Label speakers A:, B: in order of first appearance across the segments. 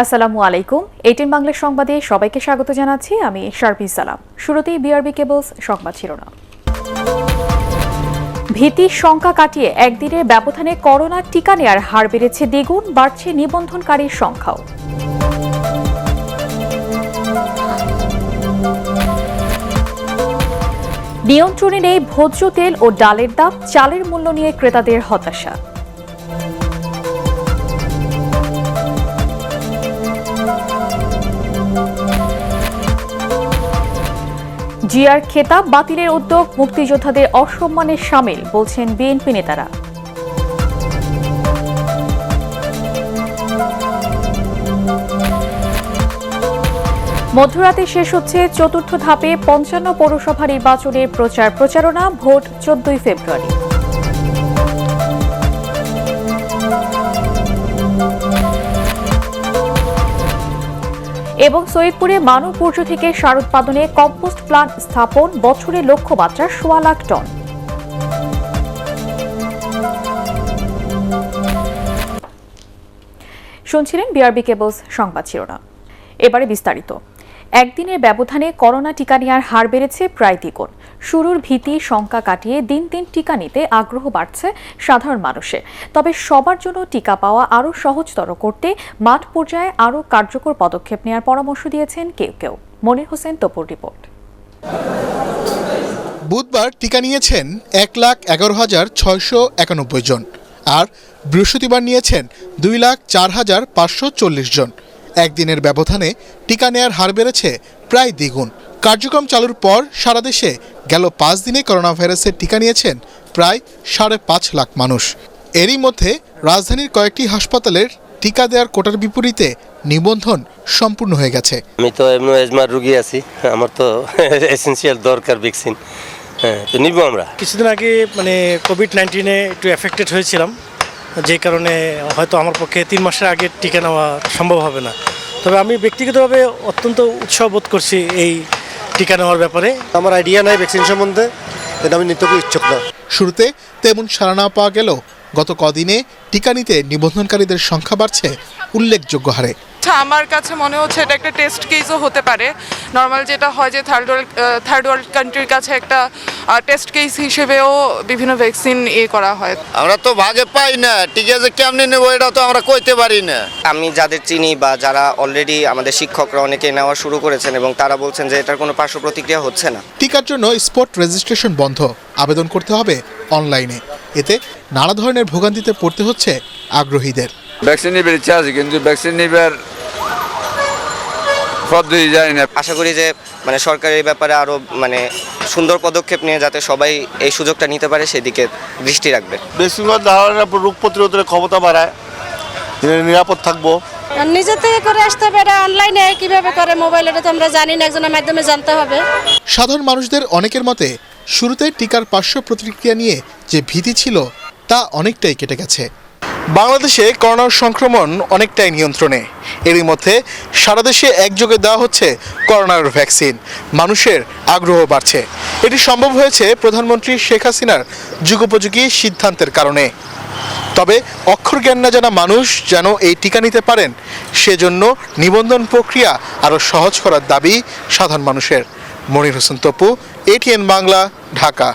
A: আসসালামু আলাইকুম। 18 বাংলা সংবাদে সবাইকে স্বাগত জানাচ্ছি। আমি শারপি সালাম। শুরুতেই বিআরবি কেবলস সংবাদ শিরোনাম। ভীতির শঙ্কা কাটিয়ে একদিনের ব্যবধানে করোনা টিকা নেয়ার হার বেড়েছে দ্বিগুণ, বাড়ছে নিবন্ধনকারীর সংখ্যাও। নিয়ন্ত্রণে নেই ভোজ্য তেল ও ডালের দাম, চালের মূল্য নিয়ে ক্রেতাদের হতাশা। জিয়ার খেতাব বাতিলের উদ্যোগ মুক্তিযোদ্ধাদের অসম্মানের শামিল, বলছেন বিএনপি নেতারা। মধ্যরাতে শেষ হচ্ছে চতুর্থ ধাপে ৫৫ পৌরসভা নির্বাচনের প্রচারণা। ভোট ১৪ ফেব্রুয়ারি। এবং সৈয়দপুরে মানব বর্জ্য থেকে সার উৎপাদনে কম্পোস্ট প্লান্ট স্থাপন, বছরে লক্ষ্যমাত্রা ১৬ লাখ টন। শুনছিলেন বিআরবি কেবলস সংবাদ শিরোনাম। এবারে বিস্তারিত। একদিনের ব্যবধানে করোনা টিকা নেওয়ার হার বেড়েছে প্রায় দ্বিগুণ। শুরুর ভীতি শঙ্কা কাটিয়ে দিন দিন টিকা নিতে আগ্রহ বাড়ছে সাধারণ মানুষের। তবে সবার জন্য টিকা পাওয়া আরও সহজতর করতে মাঠ পর্যায়ে আরও কার্যকর পদক্ষেপ নেওয়ার পরামর্শ দিয়েছেন কেউ কেউ। মনির হোসেন তপুর রিপোর্ট।
B: বুধবার টিকা নিয়েছেন ১,১১,৬৯১ জন, আর বৃহস্পতিবার নিয়েছেন ২,০৪,৫৪০ জন। একদিনের ব্যবধানে টিকা নেয়ার হার বেড়েছে প্রায় দ্বিগুণ। কার্যক্রম চালুর পর সারা দেশে গেল ৫ দিনে করোনা ভাইরাসের টিকা নিয়েছেন প্রায় ৫.৫ লাখ মানুষ। এরই মধ্যে রাজধানীর কয়েকটি হাসপাতালের টিকা দেওয়ার কোটার বিপরীতে নিবন্ধন সম্পূর্ণ হয়ে গেছে।
C: আমি তো এমনি এজমার রোগী আছি, আমার তো এসেনশিয়াল দরকার ভ্যাকসিন, তো নিব আমরা।
D: কিছুদিন আগে কোভিড-19 একটু এফেক্টেড হয়েছিলাম, যে কারণে হয়তো আমার পক্ষে 3 মাসের আগে টিকা নেওয়া সম্ভব হবে না। তবে আমি ব্যক্তিগতভাবে অত্যন্ত উৎসাহ বোধ করছি এই টিকা নেওয়ার ব্যাপারে।
E: আমার আইডিয়া নাই ভ্যাকসিন সম্বন্ধে, এটা আমি নিতে ইচ্ছুক না।
B: শুরুতে তেমন সাড়া না পাওয়া গেলেও গত কদিনে টিকা নিতে নিবন্ধনকারীদের সংখ্যা বাড়ছে উল্লেখযোগ্য হারে।
F: আমার কাছে মনে হচ্ছে এটা একটা টেস্ট কেসও হতে পারে। নর্মাল যেটা হয় যে থার্ড ওয়ার্ল্ড কান্ট্রির কাছে একটা টেস্ট কেস হিসেবেও বিভিন্ন ভ্যাকসিন করা হয়।
G: আমরা তো ভাগে পাই না, টিকা যে কেমনি নেবো এটা তো আমরা কইতে পারি না।
H: আমি যাদের চিনি বা যারা অলরেডি আমাদের শিক্ষকরা অনেকে নেওয়া শুরু করেছেন এবং তারা বলছেন যে এটার কোনো পার্শ্ব প্রতিক্রিয়া হচ্ছে না।
B: টিকার জন্য স্পট রেজিস্ট্রেশন বন্ধ, আবেদন করতে হবে অনলাইনে। এতে নানা ধরনের ভোগান্তিতে পড়তে হচ্ছে আগ্রহীদের।
I: ভ্যাকসিন নিবার ইচ্ছা আছে, কিন্তু ভ্যাকসিন নিবার পদ্ধতি জানি না।
H: আশা করি যে সরকার এই ব্যাপারে আরও সুন্দর পদক্ষেপ নিয়ে যাতে সবাই এই সুযোগটা নিতে পারে সেদিকে দৃষ্টি রাখবে।
E: ভ্যাকসিনের ধারণা রোগ প্রতিরোধের ক্ষমতা বাড়ায়, নিরাপদ থাকবো।
J: নিজে থেকে করে আসতে হবে, এটা অনলাইনে কিভাবে করে মোবাইলে তো আমরা জানি না, একজনের মাধ্যমে জানতে হবে।
B: সাধারণ মানুষদের অনেকের মতে শুরুতে টিকার পার্শ্ব প্রতিক্রিয়া নিয়ে যে ভীতি ছিল তা অনেকটাই কেটে গেছে। বাংলাদেশে করোনার সংক্রমণ অনেকটাই নিয়ন্ত্রণে। এরই মধ্যে সারা দেশে একযোগে দেওয়া হচ্ছে করোনার ভ্যাকসিন। মানুষের আগ্রহ বাড়ছে। এটি সম্ভব হয়েছে প্রধানমন্ত্রী শেখ হাসিনার যুগোপযোগী সিদ্ধান্তের কারণে। তবে অক্ষর জ্ঞান না জানা মানুষ যেন এই টিকা নিতে পারেন, সেজন্য নিবন্ধন প্রক্রিয়া আরও সহজ করার দাবি সাধারণ মানুষের। মনির হোসেন তপু, এটিএন বাংলা, ঢাকা।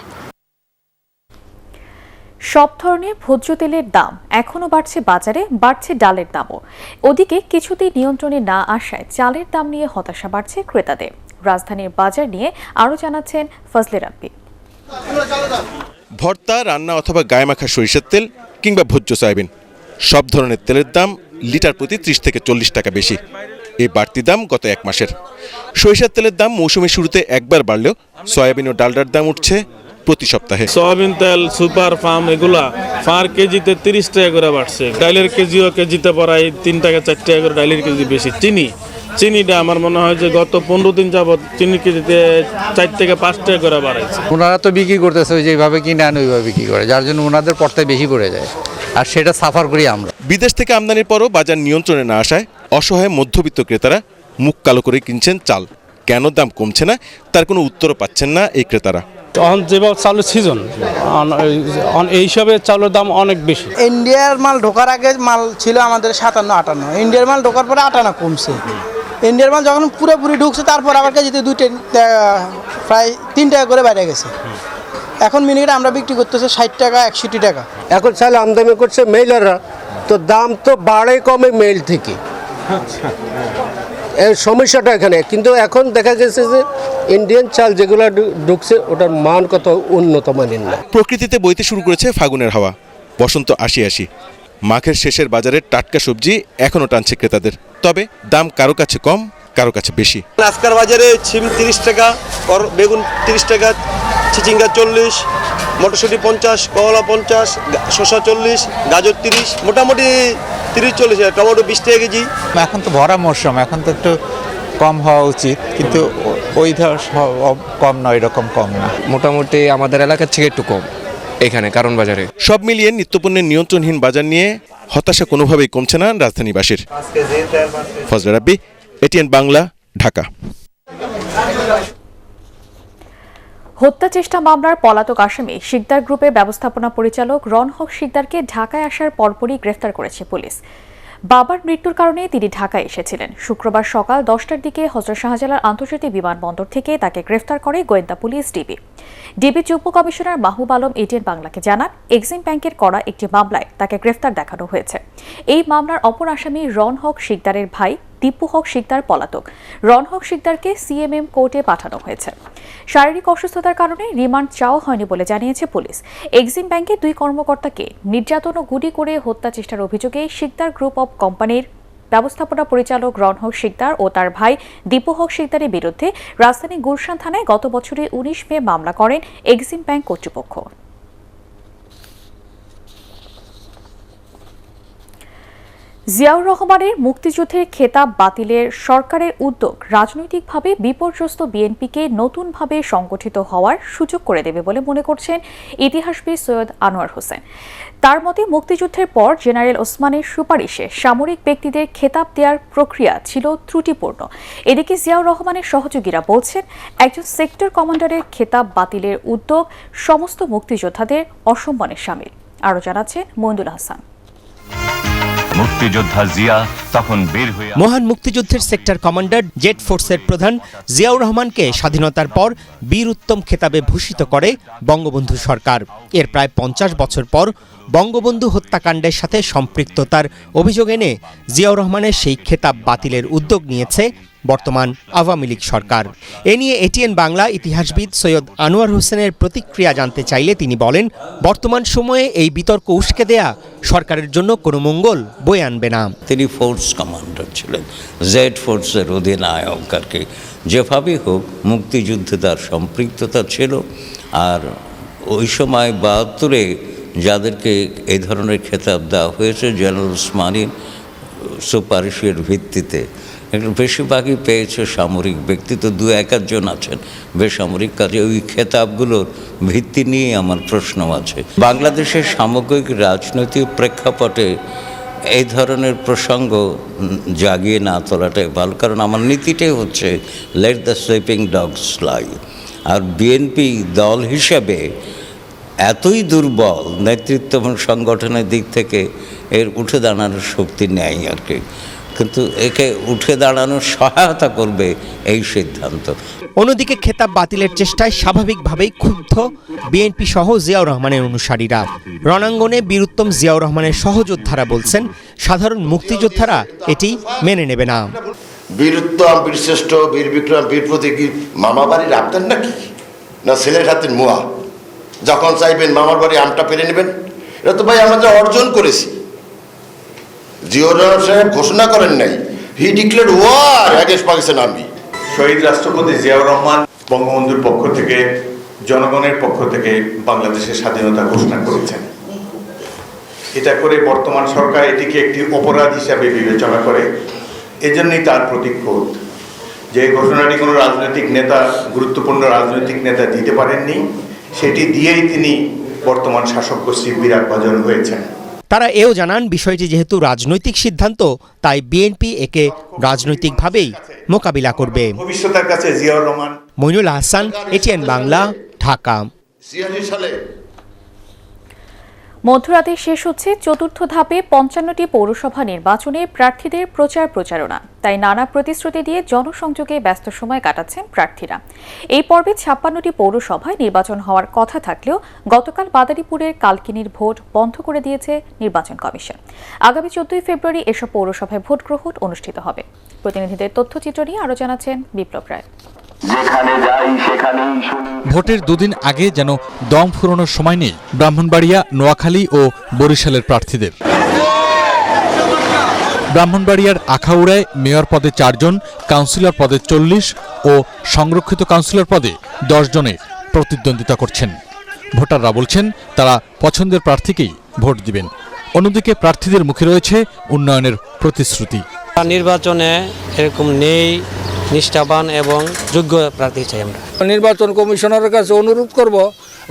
A: সব ধরনের ভোজ্য তেলের দাম এখনো বাড়ছে বাজারে, বাড়ছে ডালের দামও। ওদিকে কিছুতেই নিয়ন্ত্রণে না আসায় চালের দাম নিয়ে হতাশা বাড়ছে ক্রেতাদের। রাজধানীর বাজার নিয়ে আরও জানাচ্ছেন ফজলে রাব্বি।
K: ভর্তা, রান্না অথবা গায়ে মাখা সরিষার তেল কিংবা ভোজ্য সয়াবিন, সব ধরনের তেলের দাম লিটার প্রতি 30 থেকে 40 টাকা বেশি। এই বাড়তি দাম গত 1 মাসের। সরিষার তেলের দাম মৌসুমের শুরুতে একবার বাড়লেও সয়াবিন ও ডালডার দাম উঠছে প্রতি সপ্তাহে।
L: সয়াবিন তেল, সুপার ফার্ম এগুলা পার কেজিতে 30 টাকা করে বাড়ছে। ডালের কেজিও কেজিতে পড়ায় 3 টাকা 4 টাকা করে ডালের কেজি বেশি। চিনিটা আমার মনে হয় যে গত 15 দিন যাবত চিনি কেজিতে 4 থেকে 5 টাকা করে বাড়াইছে।
M: ওনারা তো বিক্রি করতেছে যেভাবে কিনে আনে ওইভাবে বিক্রি করে, যার জন্য ওনাদের পড়তায় বেশি পড়ে যায়, আর সেটা সাফার করি আমরা।
K: বিদেশ থেকে আমদানির পরও বাজার নিয়ন্ত্রণে না আসায় অসহায় মধ্যবিত্ত ক্রেতারা মুখ কালো করে কিনছেন চাল। কেন দাম কমছে না তার কোনো উত্তরও পাচ্ছেন না এই ক্রেতারা।
L: তখন যেভাবে চালের সিজন এই হিসাবে চালের দাম অনেক বেশি।
D: ইন্ডিয়ার মাল ঢোকার আগে মাল ছিল আমাদের 57-58, ইন্ডিয়ার মাল ঢোকার পরে 58 কমছে। ইন্ডিয়ার মাল যখন পুরোপুরি ঢুকছে তারপর আবার কেজিতে প্রায় 3 টাকা করে বাইরে গেছে। এখন মিনিটে আমরা বিক্রি করতেছি 60 টাকা 61 টাকা।
G: এখন চাল আমদানি করছে মেইলাররা, তো দাম তো বাড়ে কমে মেইল থেকে। এই সমস্যাটা এখানে, কিন্তু এখন দেখা গেছে যে ইন্ডিয়ান চাল যেগুলো ঢুকছে ওটার মান কত উন্নত মানের না।
K: প্রকৃতিতে বইতে শুরু করেছে ফাগুনের হাওয়া। বসন্ত আসি মাঘের শেষের বাজারে টাটকা সবজি এখনও টানছে ক্রেতাদের, তবে দাম কারো কাছে কম কারো কাছে বেশি।
C: আজকের বাজারে সিম 30 টাকা, বেগুন 30 টাকা, চিচিঙ্গা 40, মটরশুঁটি 50, করলা 50, শসা 40, গাজর 30, মোটামুটি 30-40, টমেটো 20 টাকা কেজি।
M: এখন তো ভরা মরশুম, এখন তো একটু কম হওয়া উচিত, কিন্তু ওই ধর কম নয়, এরকম কম না, মোটামুটি আমাদের এলাকার থেকে একটু কম এখানে কারণ বাজারে।
K: সব মিলিয়ে নিত্যপণ্যের নিয়ন্ত্রণহীন বাজার নিয়ে হতাশা কোনোভাবেই কমছে না রাজধানীবাসীর। ফজলে রাব্বি, এটিএন বাংলা, ঢাকা।
A: হত্যা চেষ্টা মামলার পলাতক আসামি শিকদার গ্রুপের ব্যবস্থাপনা পরিচালক রন হক শিকদারকে ঢাকায় আসার পরপরই গ্রেফতার করেছে পুলিশ। বাবার মৃত্যুর কারণে তিনি ঢাকায় এসেছিলেন। শুক্রবার সকাল 10টার দিকে হযরত শাহজালাল আন্তর্জাতিক বিমানবন্দর থেকে তাকে গ্রেফতার করে গোয়েন্দা পুলিশ ডিবি যুগ্ম কমিশনার মাহবুব আলম এটিএন বাংলাকে জানান, এক্সিম ব্যাংকের করা একটি মামলায় তাকে গ্রেফতার দেখানো হয়েছে। এই মামলার অপর আসামি রন হক শিকদারের ভাই দীপু হক শিকদার পলাতক। রন হক শিকদারকে সিএমএম কোর্টে পাঠানো হয়েছে। শারীরিক অসুস্থতার কারণে রিমান্ড চাওয়া হয়নি বলে জানিয়েছে পুলিশ। এক্সিম ব্যাংকের 2 কর্মকর্তাকে নির্যাতন ও গুলি করে হত্যা চেষ্টার অভিযোগে শিকদার গ্রুপ অব কোম্পানির ব্যবস্থাপনা পরিচালক রন হক শিকদার ও তার ভাই দীপু হক শিকদারের বিরুদ্ধে রাজধানী গুলশান থানায় গত বছরের 19 মে মামলা করেন এক্সিম ব্যাংক কর্তৃপক্ষ। জিয়াউর রহমানের মুক্তিযুদ্ধের খেতাব বাতিলের সরকারের উদ্যোগ রাজনৈতিকভাবে বিপর্যস্ত বিএনপিকে নতুনভাবে সংগঠিত হওয়ার সুযোগ করে দেবে বলে মনে করছেন ইতিহাসবিদ সৈয়দ আনোয়ার হোসেন। তার মতে মুক্তিযুদ্ধের পর জেনারেল ওসমানের সুপারিশে সামরিক ব্যক্তিদের খেতাব দেওয়ার প্রক্রিয়া ছিল ত্রুটিপূর্ণ। এদিকে জিয়াউর রহমানের সহযোগীরা বলছেন, একজন সেক্টর কমান্ডারের খেতাব বাতিলের উদ্যোগ সমস্ত মুক্তিযোদ্ধাদের অসম্মানের শামিল। আরও জানাচ্ছেন মইনুল হাসান।
N: মুক্তিযোদ্ধা জিয়া তখন বের হয়ে মহান মুক্তিযুদ্ধের সেক্টর কমান্ডার জেট ফোর্সের প্রধান জিয়াউর রহমানকে স্বাধীনতার পর বীর উত্তম খেতাবে ভূষিত করে বঙ্গবন্ধু সরকার। এর প্রায় 50 বছর পর বঙ্গবন্ধু হত্যাকাণ্ডের সাথে সম্পৃক্ততার অভিযোগ এনে জিয়াউর রহমানের সেই খেতাব বাতিলের উদ্যোগ নিয়েছে বর্তমান আওয়ামী লীগ সরকার। এ নিয়ে এটিএন বাংলা ইতিহাসবিদ সৈয়দ আনোয়ার হোসেনের প্রতিক্রিয়া জানতে চাইলে তিনি বলেন, বর্তমান সময়ে এই বিতর্ক উস্কে দেয়া সরকারের জন্য কোনো মঙ্গল বয়ে আনবে না।
O: তিনি ফোর্স কমান্ডার ছিলেন, জেড ফোর্সের অধিনায়ক আর কি। যেভাবেই হোক মুক্তিযুদ্ধে তার সম্পৃক্ততা ছিল। আর ওই সময় 72-এ যাদেরকে এই ধরনের খেতাব দেওয়া হয়েছে জেনারেল ওসমানীর সুপারিশের ভিত্তিতে, বেশিরভাগই পেয়েছে সামরিক ব্যক্তি, তো 2-1 জন আছেন বেসামরিক কাজে। ওই খেতাবগুলোর ভিত্তি নিয়ে আমার প্রশ্ন আছে। বাংলাদেশের সামগ্রিক রাজনৈতিক প্রেক্ষাপটে এই ধরনের প্রসঙ্গ জাগিয়ে না তোলাটাই ভালো, কারণ আমার নীতিটাই হচ্ছে let the sleeping dogs lie. আর বিএনপি দল হিসাবে এতই দুর্বল নেতৃত্ব এবং সংগঠনের দিক থেকে এর উঠে দাঁড়ানোর শক্তি নেই আর কি, কিন্তু একে উঠে দাঁড়ানোর সহায়তা করবে এই সিদ্ধান্ত।
N: অন্যদিকে খেতাব বাতিলের চেষ্টায় স্বাভাবিকভাবেই ক্ষুব্ধ বিএনপি সহ জিয়াউর রহমানের অনুসারীরা। রণাঙ্গনে বীরুত্তম জিয়াউর রহমানের সহযোদ্ধারা বলছেন, সাধারণ মুক্তিযোদ্ধারা এটি মেনে নেবে না।
E: বীরুত্তম, বীরশ্রেষ্ঠ, বীর বিক্রম, বীর প্রতীকী মামা বাড়ির আপনার নাকি না ছেলের হাতের মুয়া? যখন চাইবেন মামার বাড়ি আমটা পেরে নেবেন। এটা তো ভাই আমরা যা অর্জন করেছি। জিয়াউর রহমান সাহেব ঘোষণা করেন নাই, he declared war against Pakistan army.
P: শহীদ রাষ্ট্রপতি জিয়াউর রহমান বঙ্গবন্ধুর পক্ষ থেকে, জনগণের পক্ষ থেকে বাংলাদেশের স্বাধীনতা ঘোষণা করেছেন। এটা করে বর্তমান সরকার এটিকে একটি অপরাধ হিসাবে বিবেচনা করে। এজন্যই তার প্রতিক্রোধ যে ঘোষণাটি কোনো রাজনৈতিক নেতা, গুরুত্বপূর্ণ রাজনৈতিক নেতা দিতে পারেননি, সেটি দিয়েই তিনি বর্তমান শাসক গোষ্ঠীর বিরাগভাজন হয়েছেন।
N: তারা এও জানান, বিষয়টি যেহেতু রাজনৈতিক সিদ্ধান্ত, তাই বিএনপি একে রাজনৈতিকভাবেই মোকাবিলা করবে।
P: ভবিষ্যতের কাছে জিয়াউর রহমান।
N: মইনুল হাসান, এটিএন বাংলা, ঢাকা।
E: সালে
A: মধ্যরাতে শেষ হচ্ছে চতুর্থ ধাপে ৫৫টি পৌরসভা নির্বাচনে প্রার্থীদের প্রচারণা। তাই নানা প্রতিশ্রুতি দিয়ে জনসংযোগে ব্যস্ত সময় কাটাচ্ছেন প্রার্থীরা। এই পর্বে ৫৬টি পৌরসভায় নির্বাচন হওয়ার কথা থাকলেও গতকাল মাদারীপুরের কালকিনির ভোট বন্ধ করে দিয়েছে নির্বাচন কমিশন। আগামী ১৪ই ফেব্রুয়ারি এসব পৌরসভায় ভোট গ্রহণ অনুষ্ঠিত হবে। প্রতিনিধিদের তথ্যচিত্র নিয়ে আরও জানাচ্ছেন বিপ্লব রায়।
Q: ভোটের দুদিন আগে যেন দম ফুরানোর সময় নেই ব্রাহ্মণবাড়িয়া, নোয়াখালী ও বরিশালের প্রার্থীদের। ব্রাহ্মণবাড়িয়ার আখাউড়ায় মেয়র পদে ৪ জন, কাউন্সিলর পদে ৪০ ও সংরক্ষিত কাউন্সিলর পদে ১০ জনের প্রতিদ্বন্দ্বিতা করছেন। ভোটাররা বলছেন তারা পছন্দের প্রার্থীকেই ভোট দিবেন। অন্যদিকে প্রার্থীদের মুখে রয়েছে উন্নয়নের প্রতিশ্রুতি।
G: নির্বাচনে এরকম নেই, নিষ্ঠাবান এবং যোগ্য প্রার্থী চাই আমরা।
R: নির্বাচন কমিশনারের কাছে অনুরোধ করব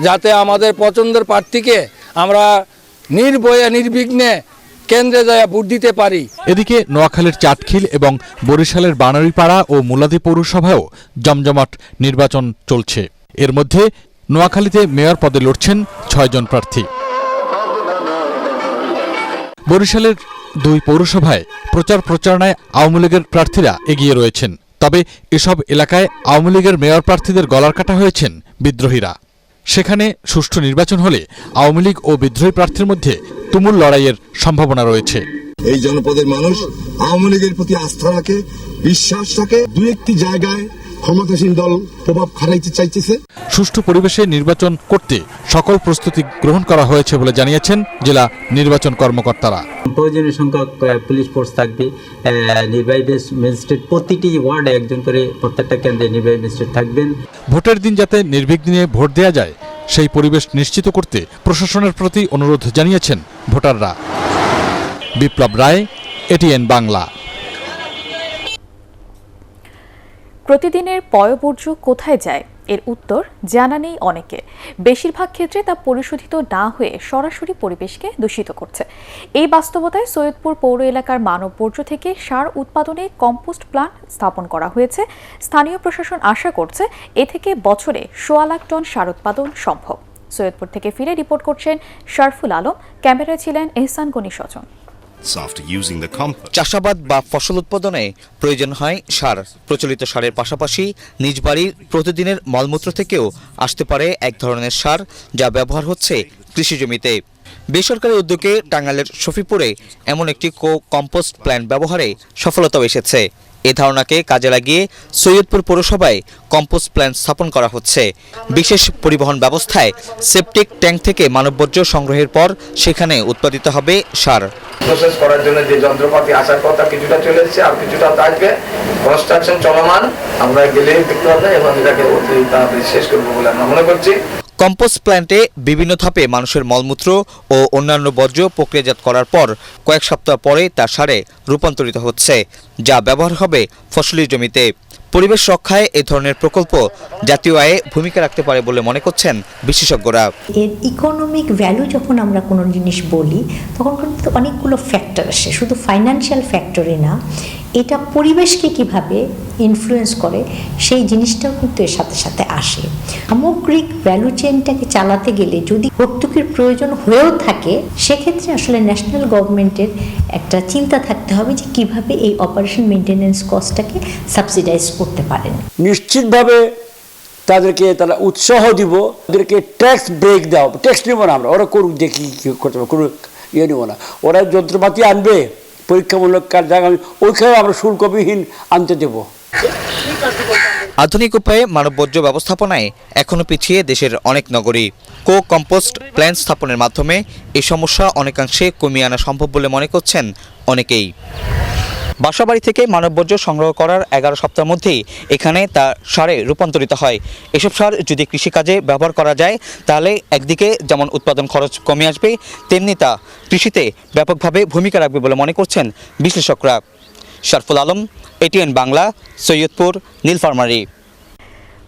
R: যাতে আমাদের পছন্দের প্রার্থীকে আমরা নির্ভয়ে নির্বিঘ্নে কেন্দ্রে যায় ভোট দিতে পারি।
Q: এদিকে নোয়াখালীর চাটখিল এবং বরিশালের বানারীপাড়া ও মুলাদি পৌরসভায়ও জমজমাট নির্বাচন চলছে। এর মধ্যে নোয়াখালীতে মেয়র পদে লড়ছেন ৬ জন প্রার্থী। বরিশালের ২ পৌরসভায় প্রচারণায় আওয়ামী লীগের প্রার্থীরা এগিয়ে রয়েছেন। তবে এসব এলাকায় আওয়ামী লীগের মেয়র প্রার্থীদের গলার কাটা হয়েছেন বিদ্রোহীরা। সেখানে সুষ্ঠু নির্বাচন হলে আওয়ামী লীগ ও বিদ্রোহী প্রার্থীর মধ্যে তুমুল লড়াইয়ের সম্ভাবনা রয়েছে।
S: এই জনপদের মানুষ আওয়ামী লীগের প্রতি আস্থা রাখে, বিশ্বাস রাখে। দুই একটি জায়গায় ক্ষমতাসীন দল প্রভাব খাটাইতে চাইতেছে।
Q: সুষ্ঠু পরিবেশে নির্বাচন করতে সকল প্রস্তুতি গ্রহণ করা হয়েছে বলে জানিয়েছেন জেলা নির্বাচন কর্মকর্তারা।
T: প্রয়োজনীয় সংখ্যক পুলিশ ফোর্স থাকবে, নির্বাহী ম্যাজিস্ট্রেট প্রতিটি ওয়ার্ডে একজন করে প্রত্যেকটা কেন্দ্রে নির্বাহী ম্যাজিস্ট্রেট থাকবেন।
Q: ভোটের দিন যাতে নির্বিঘ্নে ভোট দেওয়া যায় সেই পরিবেশ নিশ্চিত করতে প্রশাসনের প্রতি অনুরোধ জানিয়েছেন ভোটাররা। বিপ্লব রায়, এটিএন বাংলা।
A: প্রতিদিনের পয়ঃবর্জ্য কোথায় যায় এর উত্তর জানা নেই অনেকে। বেশিরভাগ ক্ষেত্রে তা পরিশোধিত না হয়ে সরাসরি পরিবেশকে দূষিত করছে। এই বাস্তবতায় সৈয়দপুর পৌর এলাকার মানব বর্জ্য থেকে সার উৎপাদনে কম্পোস্ট প্লান্ট স্থাপন করা হয়েছে। স্থানীয় প্রশাসন আশা করছে এ থেকে বছরে ১.৫ লাখ টন সার উৎপাদন সম্ভব। সৈয়দপুর থেকে ফিরে রিপোর্ট করছেন শারফুল আলম, ক্যামেরায় ছিলেন এহসান গনি স্বজন।
U: চাষাবাদ বা ফসল উৎপাদনে প্রয়োজন হয় সার। প্রচলিত সারের পাশাপাশি নিজ বাড়ির প্রতিদিনের মলমূত্র থেকেও আসতে পারে এক ধরনের সার, যা ব্যবহার হচ্ছে কৃষি জমিতে। বেসরকারি উদ্যোগে টাঙ্গাইলের শফিপুরে এমন একটি কম্পোস্ট প্ল্যান্ট ব্যবহারে সফলতাও এসেছে। এ ধারণাকে কাজে লাগিয়ে সৈয়দপুর পৌরসভায় কম্পোস্ট প্ল্যান্ট স্থাপন করা হচ্ছে। বিশেষ পরিবহন ব্যবস্থায় সেপটিক ট্যাঙ্ক থেকে মানববর্জ্য সংগ্রহের পর সেখানে উৎপাদিত হবে সার।
V: প্রসেস করার জন্য যে যন্ত্রপাতি আসার কথা কিছুটা চলে এসেছে, আর কিছুটা আসবে। কনস্ট্রাকশন চলমান, আমরা গেলে দেখতে পাবো এবং এটাকে অতি তাড়াতাড়ি শেষ করবো বলে আমরা মনে করছি।
U: কম্পোস্ট প্ল্যান্টে বিভিন্ন ধাপে মানুষের মলমূত্র ও অন্যান্য বর্জ্য প্রক্রিয়াজাত করার পর কয়েক সপ্তাহ পরে তা সারে রূপান্তরিত হচ্ছে, যা ব্যবহার হবে ফসলি জমিতে। পরিবেশ রক্ষায় এ ধরনের প্রকল্প জাতীয় আয়ে ভূমিকা রাখতে পারে বলে মনে করছেন বিশেষজ্ঞরা।
W: এর ইকোনমিক ভ্যালু যখন আমরা কোনো জিনিস বলি তখন কিন্তু অনেকগুলো ফ্যাক্টর আসে, শুধু ফাইন্যান্সিয়াল ফ্যাক্টরে না, এটা পরিবেশকে কিভাবে ইনফ্লুয়েন্স করে সেই জিনিসটাও কিন্তু এর সাথে সাথে আসে। সামগ্রিক ভ্যালু চেইনটাকে চালাতে গেলে যদি ভর্তুকির প্রয়োজন হয়েও থাকে, সেক্ষেত্রে আসলে ন্যাশনাল গভর্নমেন্টের একটা চিন্তা থাকতে হবে যে কিভাবে এই অপারেশন মেইনটেনেন্স কস্টটাকে সাবসিডাইজ করতে পারেন।
X: নিশ্চিতভাবে তাদেরকে তারা উৎসাহ দিব, ওদেরকে ট্যাক্স ব্রেক দেওয়া, ট্যাক্স নেব না আমরা, ওরা করুক, দেখি কী করতে পারে, কোনো ইয়ে নেব না। ওরা যন্ত্রপাতি আনবে পরীক্ষামূলক জায়গা, ওইখানে আমরা শুল্কবিহীন আনতে দেব।
U: আধুনিক উপায়ে মানববর্জ্য ব্যবস্থাপনায় এখনো পিছিয়ে দেশের অনেক নগরী। কম্পোস্ট প্ল্যান্ট স্থাপনের মাধ্যমে এই সমস্যা অনেকাংশে কমিয়ে আনা সম্ভব বলে মনে করছেন অনেকেই। বাসাবাড়ি থেকে মানববর্জ্য সংগ্রহ করার 11 সপ্তাহের মধ্যেই এখানে তা সারে রূপান্তরিত হয়। এসব সার যদি কৃষিকাজে ব্যবহার করা যায় তাহলে একদিকে যেমন উৎপাদন খরচ কমে আসবে, তেমনি তা কৃষিতে ব্যাপকভাবে ভূমিকা রাখবে বলে মনে করছেন বিশ্লেষকরা। শারফুল আলম, এটিএন বাংলা, সৈয়দপুর, নীলফামারী।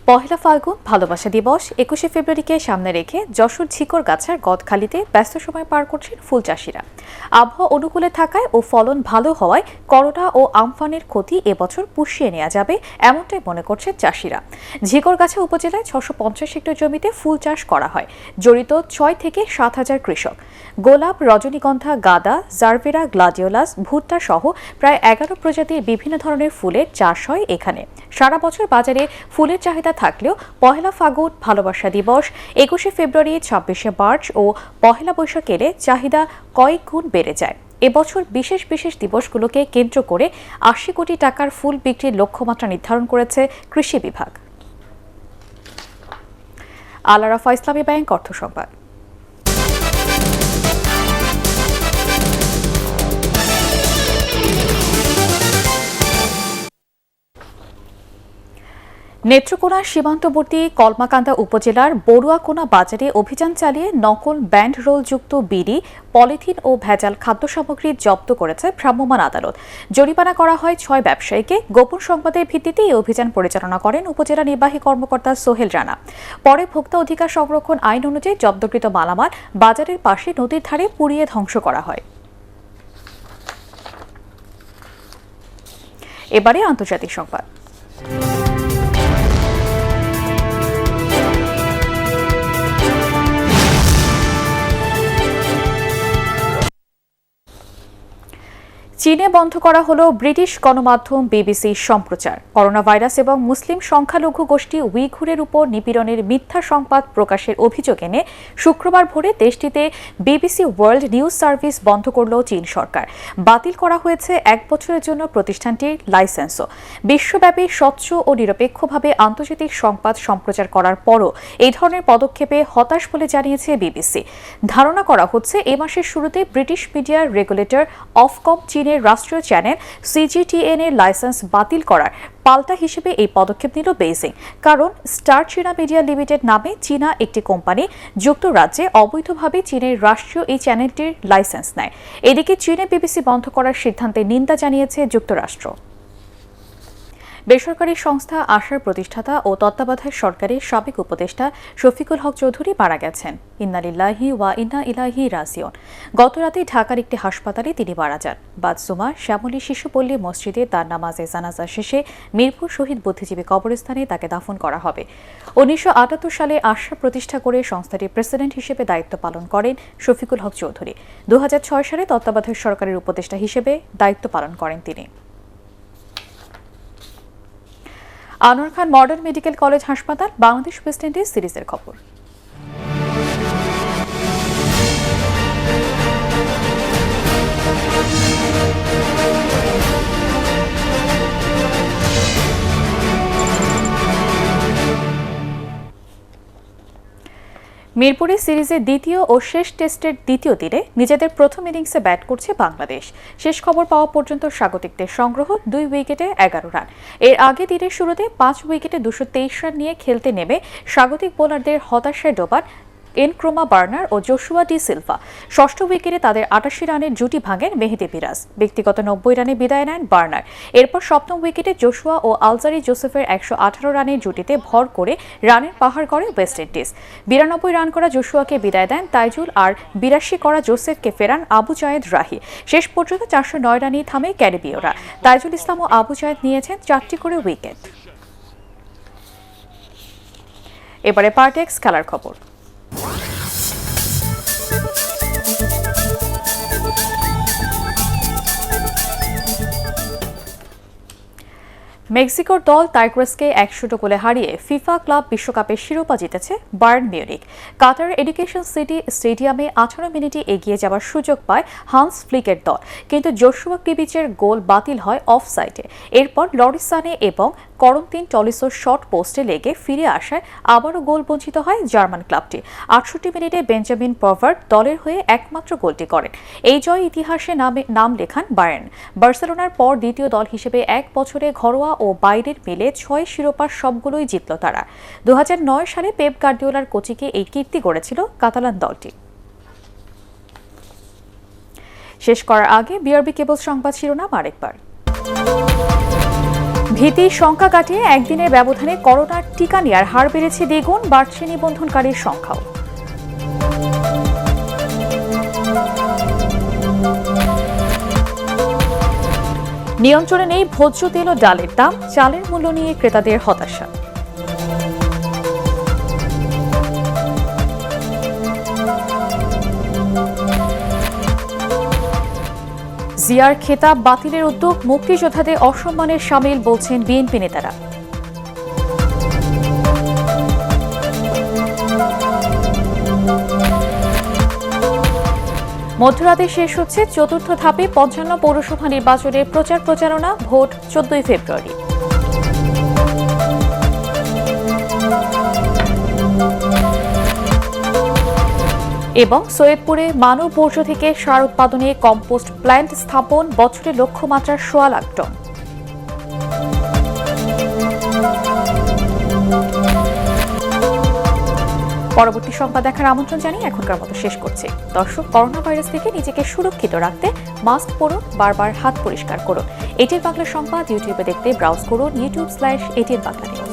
A: পহেলা ফাল্গুন ভালোবাসা দিবস 21শে ফেব্রুয়ারিকে সামনে রেখে যশোর ঝিকরগাছার গদখালিতে ব্যস্ত সময় পার করছেন ফুল চাষিরা। আবহাওয়া অনুকূলে থাকায় ও ফলন ভালো হওয়ায় করোনা ও আমফানের ক্ষতি এবছর পুষিয়ে নেওয়া যাবে এমনটাই মনে করছেন চাষিরা। ঝিকরগাছা উপজেলায় 650 হেক্টর জমিতে ফুল চাষ করা হয়, জড়িত 6 থেকে 7,000 কৃষক। গোলাপ, রজনীগন্ধা, গাঁদা, জারবেরা, গ্লাডিওলাস, ভুট্টা সহ প্রায় 11 প্রজাতির বিভিন্ন ধরনের ফুলের চাষ হয় এখানে। সারা বছর বাজারে ফুলের চাহিদা থাকলেও পহেলা ফাল্গুন ভালোবাসা দিবস, 21শে ফেব্রুয়ারি, 26শে মার্চ ও পহেলা বৈশাখ এলে চাহিদা কয়েক গুণ বেড়ে যায়। এবছর বিশেষ বিশেষ দিবসগুলোকে কেন্দ্র করে 80 কোটি টাকার ফুল বিক্রির লক্ষ্যমাত্রা নির্ধারণ করেছে কৃষি বিভাগ। আল আরাফা ইসলামী ব্যাংক অর্থ সংবাদ। নেত্রকোনা সীমান্তবর্তী কলমাকান্দা উপজেলার বড়ুয়াকোনা বাজারে অভিযান চালিয়ে নকল ব্যান্ড রোলযুক্ত বিড়ি, পলিথিন ও ভেজাল খাদ্য সামগ্রী জব্দ করেছে ভ্রাম্যমাণ আদালত। জরিমানা করা হয় 6 ব্যবসায়ীকে। গোপন সংবাদের ভিত্তিতে এই অভিযান পরিচালনা করেন উপজেলা নির্বাহী কর্মকর্তা সোহেল রানা। পরে ভোক্তা অধিকার সংরক্ষণ আইন অনুযায়ী জব্দকৃত মালামাল বাজারের পাশে নদীর ধারে পুড়িয়ে ধ্বংস করা হয়। এবারে আন্তর্জাতিক সংবাদ। চীনে বন্ধ করা হলো ব্রিটিশ গণমাধ্যম বিবিসির সম্প্রচার। করোনা ভাইরাস এবং মুসলিম সংখ্যালঘু গোষ্ঠী উইঘুরের উপর নিপীড়নের মিথ্যা সংবাদ প্রকাশের অভিযোগ এনে শুক্রবার ভোরে দেশটিতে বিবিসি ওয়ার্ল্ড নিউজ সার্ভিস বন্ধ করল চীন সরকার। বাতিল করা হয়েছে 1 বছরের জন্য প্রতিষ্ঠানটির লাইসেন্সও। বিশ্বব্যাপী স্বচ্ছ ও নিরপেক্ষভাবে আন্তর্জাতিক সংবাদ সম্প্রচার করার পরও এই ধরনের পদক্ষেপে হতাশ বলে জানিয়েছে বিবিসি। ধারণা করা হচ্ছে এ মাসের শুরুতে ব্রিটিশ মিডিয়া রেগুলেটর অফকম চীনের রাষ্ট্রীয় চ্যানেল সিজিটিএন এর লাইসেন্স বাতিল করার পাল্টা হিসেবে এই পদক্ষেপ নিল বেইজিং। কারণ স্টার চীনা মিডিয়া লিমিটেড নামে চীনা একটি কোম্পানি যুক্তরাজ্যে অবৈধভাবে চীনের রাষ্ট্রীয় এই চ্যানেলটির লাইসেন্স নেয়। এদিকে চীনে বিবিসি বন্ধ করার সিদ্ধান্তে নিন্দা জানিয়েছে যুক্তরাষ্ট্র। বেসরকারি সংস্থা আশার প্রতিষ্ঠাতা ও তত্ত্বাবধায়ক সরকারের সাবেক উপদেষ্টা শফিকুল হক চৌধুরী মারা গেছেন। ইন্না লিল্লাহি ওয়া ইন্না ইলাইহি রাজিউন। গতরাতে ঢাকার একটি হাসপাতালে তিনি মারা যান। বাদসুমা শ্যামলী শিশুপল্লী মসজিদে তার নামাজে জানাজা শেষে মিরপুর শহীদ বুদ্ধিজীবী কবরস্থানে তাকে দাফন করা হবে। 1978 সালে আশা প্রতিষ্ঠা করে সংস্থাটির প্রেসিডেন্ট হিসেবে দায়িত্ব পালন করেন শফিকুল হক চৌধুরী। 2006 সালে তত্ত্বাবধায়ক সরকারের উপদেষ্টা হিসেবে দায়িত্ব পালন করেন তিনি। আনোয়ার খান মডার্ন মেডিকেল কলেজ হাসপাতাল, বাংলাদেশ ওয়েস্ট ইন্ডিজ সিরিজের খবর। মিরপুরে সিরিজের দ্বিতীয় ও শেষ টেস্টের দ্বিতীয় দিনে নিজেদের প্রথম ইনিংসে ব্যাট করছে বাংলাদেশ। শেষ খবর পাওয়া পর্যন্ত স্বাগতিকদের সংগ্রহ 2 উইকেটে 11 রান। এর আগে দিনের শুরুতে 5 উইকেটে 223 রান নিয়ে খেলতে নেমে স্বাগতিক বোলারদের হতাশায় ডোবান এনক্রোমা বার্নার ও জোশুয়া ডি সিলভা। ষষ্ঠ উইকেটে তাদের 88 রানের জুটি ভাঙেন মেহেদি মিরাজ। ব্যক্তিগত 90 রানে বিদায় নেন বার্নার। এরপর সপ্তম উইকেটে জোশুয়া ও আলজারি জোসেফের 118 রানের জুটিতে ভর করে রানের পাহাড় করে ওয়েস্ট ইন্ডিজ। 92 রান করা জোশুয়াকে বিদায় দেন তাইজুল, আর 82 করা জোসেফকে ফেরান আবু জায়েদ রাহি। শেষ পর্যন্ত 409 রানেই থামে ক্যারিবীয়রা। তাইজুল ইসলাম ও আবু জায়েদ নিয়েছেন 4টি করে উইকেট। এবারে পার্টেক্স খেলার খবর। মেক্সিকোর দল টাইগ্রেসকে 100 গোলে হারিয়ে ফিফা ক্লাব বিশ্বকাপের শিরোপা জিতেছে বায়ার্ন মিউনিখ। কাতারের এডুকেশন সিটি স্টেডিয়ামে 18 মিনিটে এগিয়ে যাওয়ার সুযোগ পায় হান্স ফ্লিকের দল, কিন্তু জোশুয়া কিবিচের গোল বাতিল হয় অফসাইডে। এরপর লরিস সানে এবং করন্তিন টলিসোর শর্ট পোস্টে লেগে ফিরে আসায় আবারও গোল বঞ্চিত হয় জার্মান ক্লাবটি। 68 মিনিটে বেঞ্জামিন পাভার্ড দলের হয়ে একমাত্র গোলটি করেন। এই জয় ইতিহাসে নাম লেখান বায়ার্ন। বার্সেলোনার পর দ্বিতীয় দল হিসেবে 1 বছরে ঘরোয়া ও বাইরের মিলে 6 শিরোপার সবগুলোই জিতল তারা। 2009 সালে পেপ গার্দিওলার কোচিংয়ে এই কীর্তি গড়েছিল কাতালান দলটি। শেষ করার আগে বিআরবি কেবল সংবাদ শিরোনাম আরেকবার। ভীতি শঙ্কা কাটিয়ে একদিনের ব্যবধানে করোনার টিকা নেয়ার হার বেড়েছে দ্বিগুণ, বাড়ছে নিবন্ধনকারীর সংখ্যাও। নিয়ন্ত্রণে নেই ভোজ্য তেল ও ডালের দাম, চালের মূল্য নিয়ে ক্রেতাদের হতাশা। জিয়ার খেতাব বাতিলের উদ্যোগ মুক্তিযোদ্ধাদের অসম্মানের শামিল বলছেন বিএনপি নেতারা। মধ্যরাতে শেষ হচ্ছে চতুর্থ ধাপে ৫৫ পৌরসভা নির্বাচনের প্রচার প্রচারণা, ভোট ১৪ ফেব্রুয়ারি। এবং সৈয়দপুরে মানব বর্জ্য থেকে সার উৎপাদনে কম্পোস্ট প্ল্যান্ট স্থাপন, বছরে লক্ষ্যমাত্রার ১.৫ লাখ টন। পরবর্তী সংবাদ দেখার আমন্ত্রণ জানিয়ে এখনকার মতো শেষ করছি। দর্শক, করোনা ভাইরাস থেকে নিজেকে সুরক্ষিত রাখতে মাস্ক পরুন, বারবার হাত পরিষ্কার করুন। এটিএন বাংলা সংবাদ ইউটিউবে দেখতে ব্রাউজ করুন youtube/ATN Bangla।